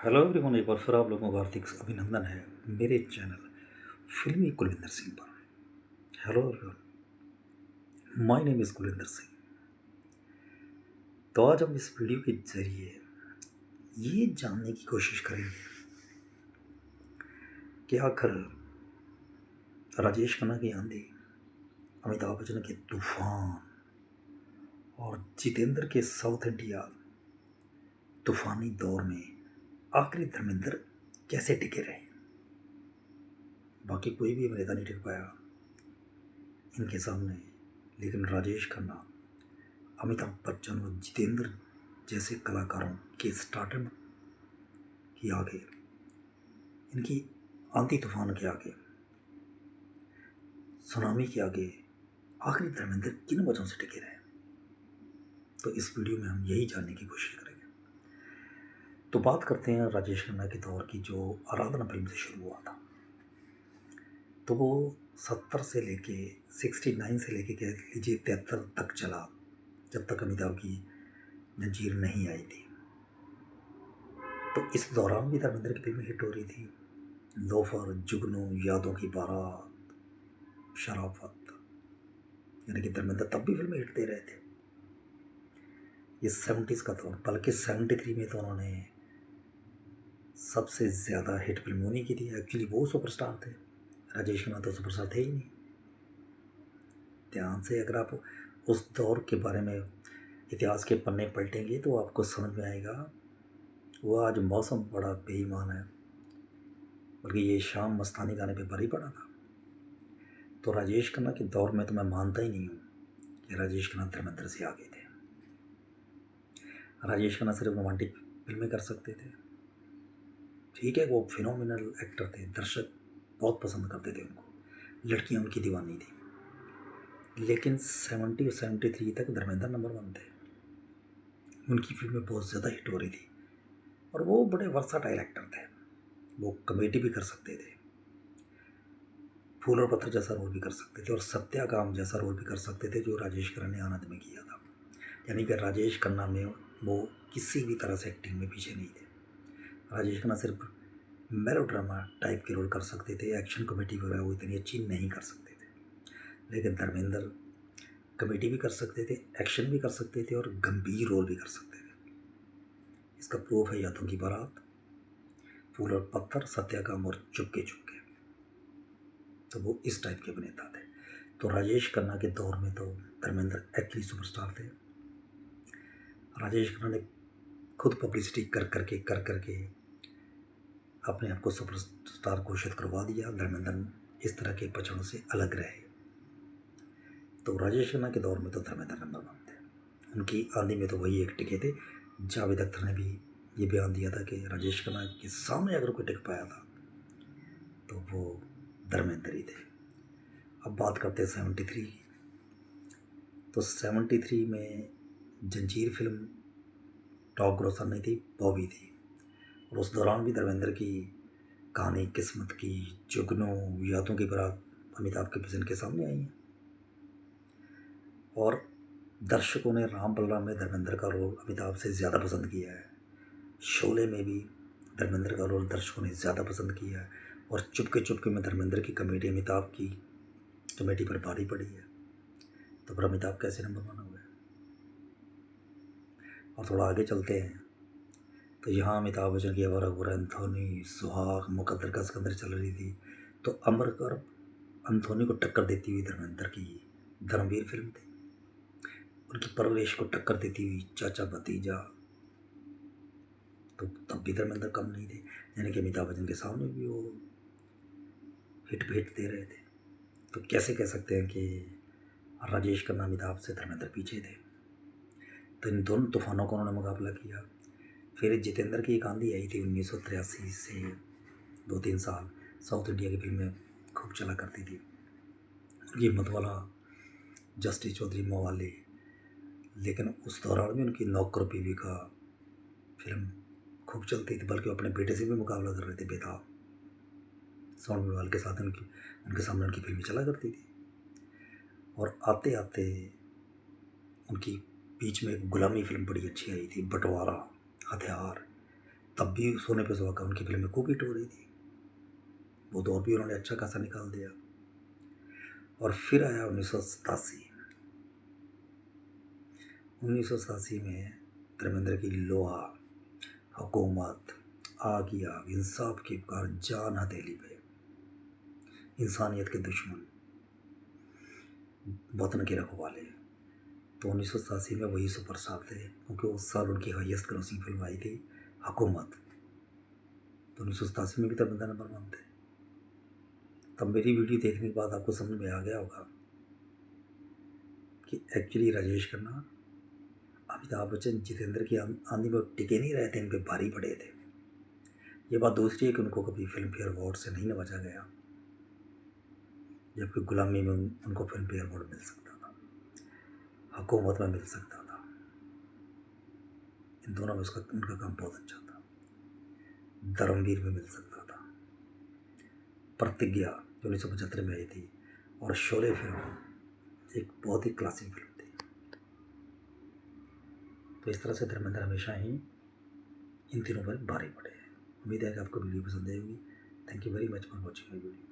Hello everyone, एक बार फिर आप लोगों को हार्दिक अभिनंदन है मेरे चैनल फिल्मी कुलविंदर सिंह पर। Hello everyone, my name is Kulwinder Singh. तो आज हम इस वीडियो के जरिए ये जानने की कोशिश करेंगे कि आखिर राजेश खन्ना की आंधी, अमिताभ बच्चन के तूफान और जितेंद्र के साउथ इंडिया तूफानी दौर में आखिरी धर्मेंद्र कैसे टिके रहे। बाकी कोई भी अभिनेता नहीं टिक पाया इनके सामने, लेकिन राजेश खन्ना, अमिताभ बच्चन और जितेंद्र जैसे कलाकारों के स्टार्टअप के आगे, इनकी आंधी तूफान के आगे, सुनामी के आगे आखिरी धर्मेंद्र किन वजहों से टिके रहे। तो इस वीडियो में हम यही जानने की कोशिश करेंगे। तो बात करते हैं राजेश खन्ना के दौर की, जो आराधना फिल्म से शुरू हुआ था। तो वो 70 से लेके 69 से लेके कह लीजिए 73 तक चला, जब तक अमिताभ की जंजीर नहीं आई थी। तो इस दौरान भी धर्मेंद्र की फिल्में हिट हो रही थी। लोफर, जुगनू, यादों की बारात, शराफत, यानी कि धर्मेंद्र तब भी फिल्में हिट दे रहे थे। ये 70s का दौर, बल्कि 73 में तो उन्होंने सबसे ज़्यादा हिट फिल्म उन्हीं की थी। एक्चुअली वो सुपरस्टार थे, राजेश खन्ना तो सुपरस्टार थे ही नहीं। ध्यान से अगर आप उस दौर के बारे में इतिहास के पन्ने पलटेंगे तो आपको समझ में आएगा वो आज मौसम बड़ा बेईमान है, बल्कि ये शाम मस्तानी गाने पे भरी पड़ा था। तो राजेश खन्ना के दौर में तो मैं मानता ही नहीं हूँ कि राजेश खन्ना धर्मेंद्र से आगे थे। राजेश खन्ना सिर्फ रोमांटिक फिल्में कर सकते थे, ठीक है, वो फिनोमिनल एक्टर थे, दर्शक बहुत पसंद करते थे उनको, लड़कियाँ उनकी दीवानी थी। लेकिन 70 और 73 तक धर्मेंद्र नंबर 1 थे। उनकी फिल्में बहुत ज़्यादा हिट हो रही थी और वो बड़े वर्साटाइल एक्टर थे। वो कॉमेडी भी कर सकते थे, फूल और पत्थर जैसा रोल भी कर सकते थे, और सत्याकाम जैसा रोल भी कर सकते थे जो राजेश खन्ना ने आनंद में किया था। यानी कि राजेश खन्ना में वो किसी भी तरह से एक्टिंग में पीछे नहीं थे। राजेश खन्ना सिर्फ मेलोड्रामा टाइप के रोल कर सकते थे, एक्शन कॉमेडी वगैरह वो इतनी अच्छी नहीं कर सकते थे। लेकिन धर्मेंद्र कॉमेडी भी कर सकते थे, एक्शन भी कर सकते थे और गंभीर रोल भी कर सकते थे। इसका प्रूफ है यादों की बारात, फूल और पत्थर, सत्याकाम और चुपके चुपके। तो वो इस टाइप के अभिनेता थे। तो राजेश खन्ना के दौर में तो धर्मेंद्र एक्चुअली सुपरस्टार थे। राजेश खन्ना ने खुद पब्लिसिटी कर करके अपने आप को सुपरस्टार घोषित करवा दिया। धर्मेंद्र इस तरह के पचड़ों से अलग रहे। तो राजेश खन्ना के दौर में तो धर्मेंद्र नंबर 1 थे। उनकी आंधी में तो वही एक टिके थे। जावेद अख्तर ने भी ये बयान दिया था कि राजेश खन्ना के सामने अगर कोई टिक पाया था तो वो धर्मेंद्र ही थे। अब बात करते हैं 73 की। तो 73 में जंजीर फिल्म टॉप ग्रॉसर नहीं थी, बॉबी थी। और उस दौरान भी धर्मेंद्र की कहानी, किस्मत की, जुगनू, यादों की बारात अमिताभ के विजन के सामने आई हैं। और दर्शकों ने राम बलराम में धर्मेंद्र का रोल अमिताभ से ज़्यादा पसंद किया है। शोले में भी धर्मेंद्र का रोल दर्शकों ने ज़्यादा पसंद किया है। और चुपके चुपके में धर्मेंद्र की कॉमेडी अमिताभ की कॉमेडी पर भारी पड़ी है। तो फिर अमिताभ कैसे नंबर 1 हुए। और थोड़ा आगे चलते हैं तो यहाँ अमिताभ बच्चन की अवर अकबर, एंथोनी, सुहाग, मुकद्दर का सिकंदर चल रही थी। तो अमरकर एंथोनी को टक्कर देती हुई धर्मेंद्र की धर्मवीर फिल्म थी। उनकी परवरिश को टक्कर देती हुई चाचा भतीजा, तो तब भी धर्मेंद्र कम नहीं थे। यानी कि अमिताभ बच्चन के सामने भी वो हिट भेट दे रहे थे। तो कैसे कह सकते हैं कि राजेश खन्ना अमिताभ से धर्मेंद्र पीछे थे। तो इन दोनों तूफानों का उन्होंने मुकाबला किया। फिर जितेंद्र की एक आंधी आई थी 1983 से 2-3 साल। साउथ इंडिया की फिल्में खूब चला करती थी। उनकी मतवाला, जस्टिस चौधरी, मवाली। लेकिन उस दौरान भी उनकी नौकर बीवी का फिल्म खूब चलती थी, बल्कि वो अपने बेटे से भी मुकाबला कर रहे थे बेताब। साउंड वाल के साथ उनके सामने उनकी फिल्में चला करती थी। और आते आते उनकी बीच में एक गुलामी फिल्म बड़ी अच्छी आई थी, बंटवारा, हथियार। तब भी सोने पे सुहागा उनकी फिल्में खूब हिट हो रही थी, वो दौर भी उन्होंने अच्छा खासा निकाल दिया। और फिर आया 1987। 1987 में धर्मेंद्र की लोहा, हुकूमत, आग ही आग, इंसाफ की पुकार, जान हथेली पे, इंसानियत के दुश्मन, वतन के रखवाले। तो 1987 में वही सुपरस्टार थे, क्योंकि उस साल उनकी हाईएस्ट क्रॉसिंग फिल्म आई थी हुकूमत। तो 1987 में भी धर्मेंद्र नंबर 1 थे। तब मेरी वीडियो देखने के बाद आपको समझ में आ गया होगा कि एक्चुअली राजेश खन्ना, अमिताभ बच्चन, जितेंद्र की आंधी में टिके नहीं रहे थे, इन पे भारी पड़े थे। ये बात दूसरी है कि उनको कभी फिल्म फेयर अवार्ड से नहीं नवाजा गया, जबकि गुलामी में उनको फिल्म फेयर अवार्ड मिल सकता था, हुकूमत में मिल सकता था। इन दोनों में उनका काम बहुत अच्छा था। धर्मवीर में मिल सकता था, प्रतिज्ञा जो 1975 में आई थी, और शोले फिल्म एक बहुत ही क्लासिक फिल्म थी। तो इस तरह से धर्मेंद्र हमेशा ही इन तीनों पर भारी पड़े हैं। उम्मीद है कि आपको वीडियो पसंद आएगी। Thank you very much for watching my video.